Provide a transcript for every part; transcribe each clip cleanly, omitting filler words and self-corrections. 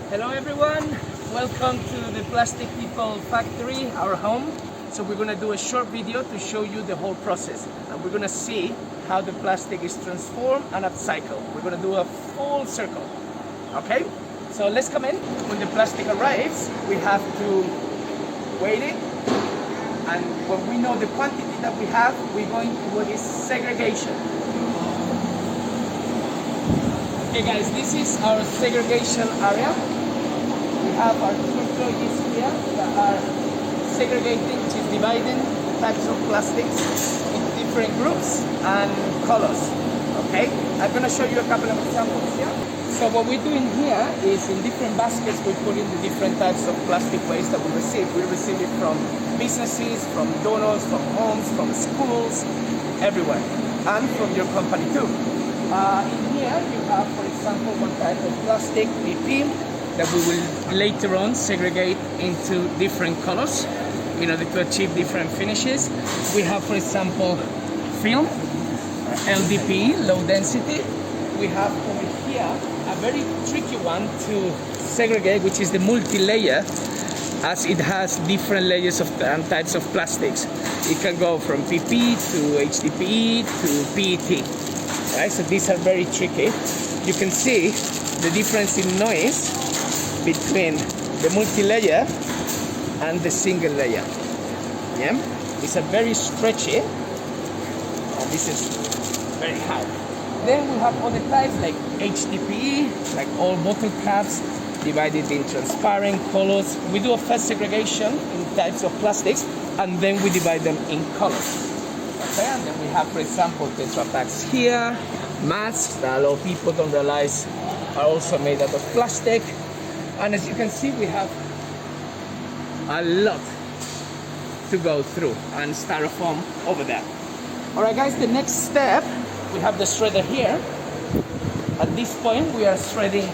Hello everyone, welcome to the Plastic People Factory, our home. So we're going to do a short video to show you the whole process, and we're going to see how the plastic is transformed and upcycled. We're going to do a full circle, okay? So let's come in. When the plastic arrives, we have to weigh it, and when we know the quantity that we have, we're going to what is segregation. Okay guys, this is our segregation area. We have our two employees here that are segregating, which is dividing types of plastics into different groups and colors. Okay, I'm going to show you a couple of examples here. So what we're doing here is in different baskets we put in the different types of plastic waste that we receive. We receive it from businesses, from donors, from homes, from schools, everywhere, and from your company too. In here you have, for example, one type of plastic, PP, that we will later on segregate into different colors in order to achieve different finishes. We have, for example, film, LDPE, low density. We have over here a very tricky one to segregate, which is the multi-layer, as it has different layers of types of plastics. It can go from PP to HDPE to PET. Right? So these are very tricky. You can see the difference in noise between the multi-layer and the single layer. Yeah? These are very stretchy, and this is very high. Then we have other types like HDPE, like all bottle caps, divided in transparent colors. We do a first segregation in types of plastics, and then we divide them in colors. Okay, and then we have, for example, Tetra Paks here, masks that a lot of people don't realize are also made out of plastic. And as you can see, we have a lot to go through, and styrofoam over there. All right, guys, the next step, we have the shredder here. At this point, we are shredding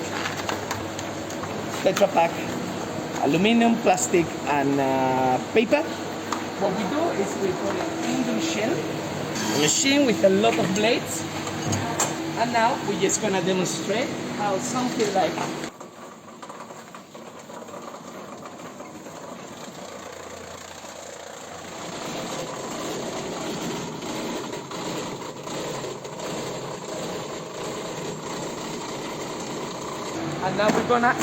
Tetra Pak, aluminum, plastic, and paper. What we do is we put it in the machine, a machine with a lot of blades. And now we're just gonna demonstrate how something like and now we're gonna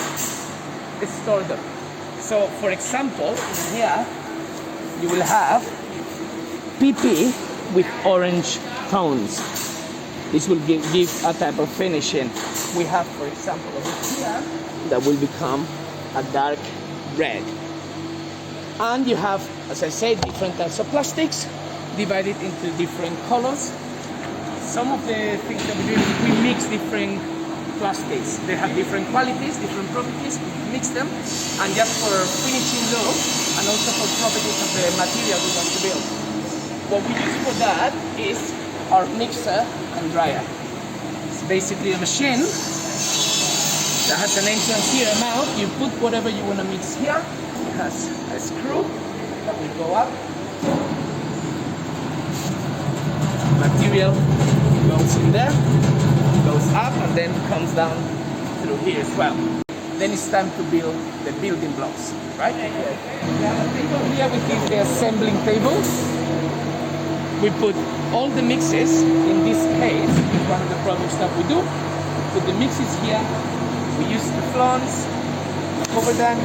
store them. So for example, in here you will have PP with orange tones. This will give a type of finishing. We have, for example, over here that will become a dark red. And you have, as I said, different types of plastics divided into different colors. Some of the things that we do is we mix different plastics. They have different qualities, different properties. We mix them, and just for finishing look, and also for properties of the material we want to build. What we use for that is our mixer and dryer. It's basically a machine that has an entrance here, a mouth. You put whatever you want to mix here. It has a screw that will go up. Material goes in there, goes up, and then comes down through here as well. Then it's time to build the building blocks, right? We have a table here, which is the assembling table. We put all the mixes, in this case, is one of the products that we do. Put the mixes here, we use the flans, cover them,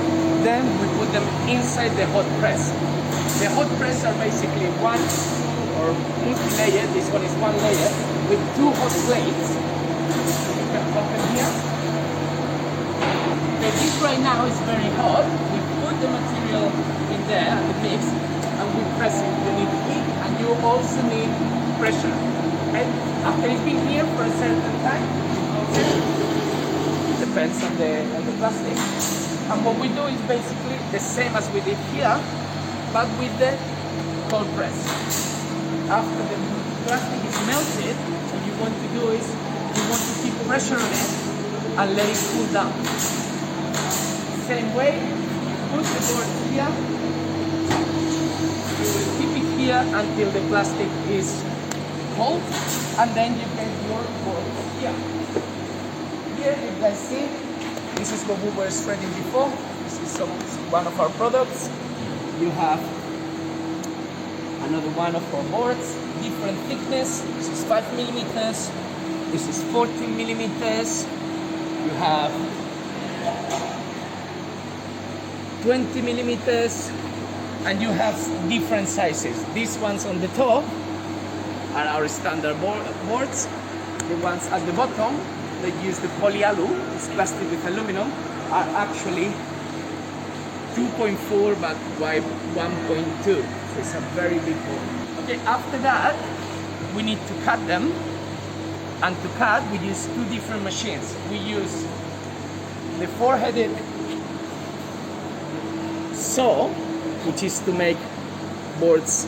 then we put them inside the hot press. The hot press are basically one or multi-layer. This one is one layer with two hot plates. You can open here. Okay, this right now is very hot. We put the material in there, the mix, and we press it. You need heat, and you also need pressure. Okay? After it's been here for a certain time, depends on the plastic. And what we do is basically the same as we did here, but with the cold press. After the plastic is melted, what you want to do is you want to keep pressure on it and let it cool down. Same way, you put the board here, you will keep it here until the plastic is cold, and then you can your board here. Here you can see This is what we were shredding before. This is one of our products. You have another one of our boards, different thickness. This is 5 millimeters. This is 14 millimeters. You have 20 millimeters, and you have different sizes. These ones on the top are our standard boards. The ones at the bottom that use the polyalu, it's plastic with aluminum, are actually 2.4 but by 1.2. So it's a very big board. Okay, after that, we need to cut them. And to cut, we use two different machines. We use the four-headed saw, which is to make boards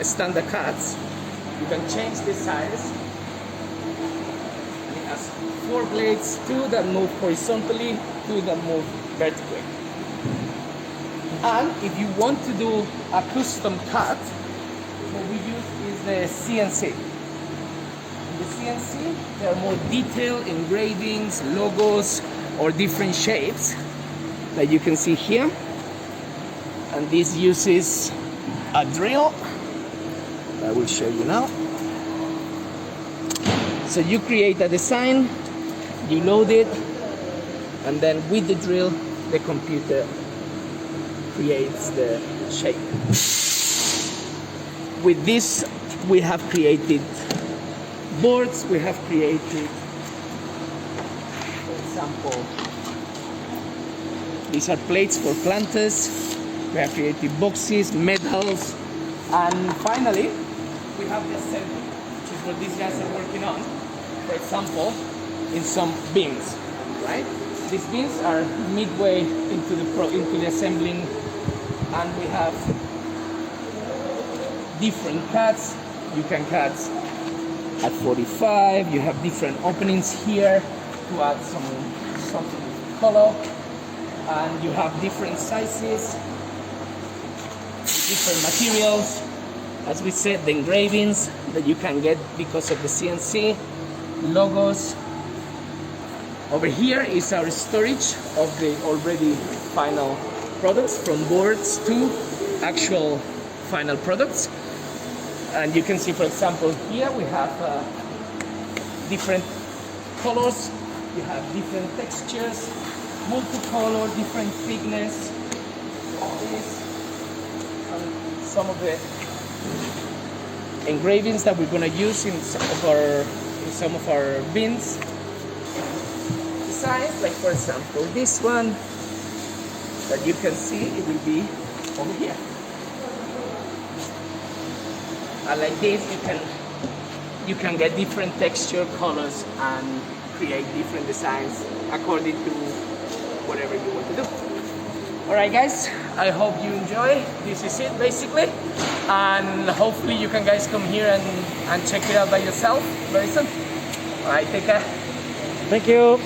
standard cuts. You can change the size. And it has 4 blades, 2 that move horizontally, 2 that move vertically. And if you want to do a custom cut, what we use is the CNC. In the CNC, there are more detailed engravings, logos, or different shapes that you can see here. And this uses a drill. I will show you now. So you create a design, you load it, and then with the drill, the computer creates the shape. With this, we have created boards, we have created, for example, these are plates for planters, we have created boxes, medals, and finally, we have the assembly, which is what these guys are working on. For example, in some bins, right? These bins are midway into the assembling, and we have different cuts. You can cut at 45. You have different openings here to add something with color, and you have different sizes, different materials. As we said, the engravings that you can get because of the CNC, logos. Over here is our storage of the already final products, from boards to actual final products. And you can see, for example, here we have different colors, you have different textures, multicolor, different thickness. This, some of the engravings that we're going to use in some of our bins. Designs, like for example this one that you can see, it will be over here. And like this, you can get different texture, colors, and create different designs according to whatever you want to do. Alright guys, I hope you enjoy. This is it basically, and hopefully you can guys come here and check it out by yourself very soon. Alright, take care. Thank you.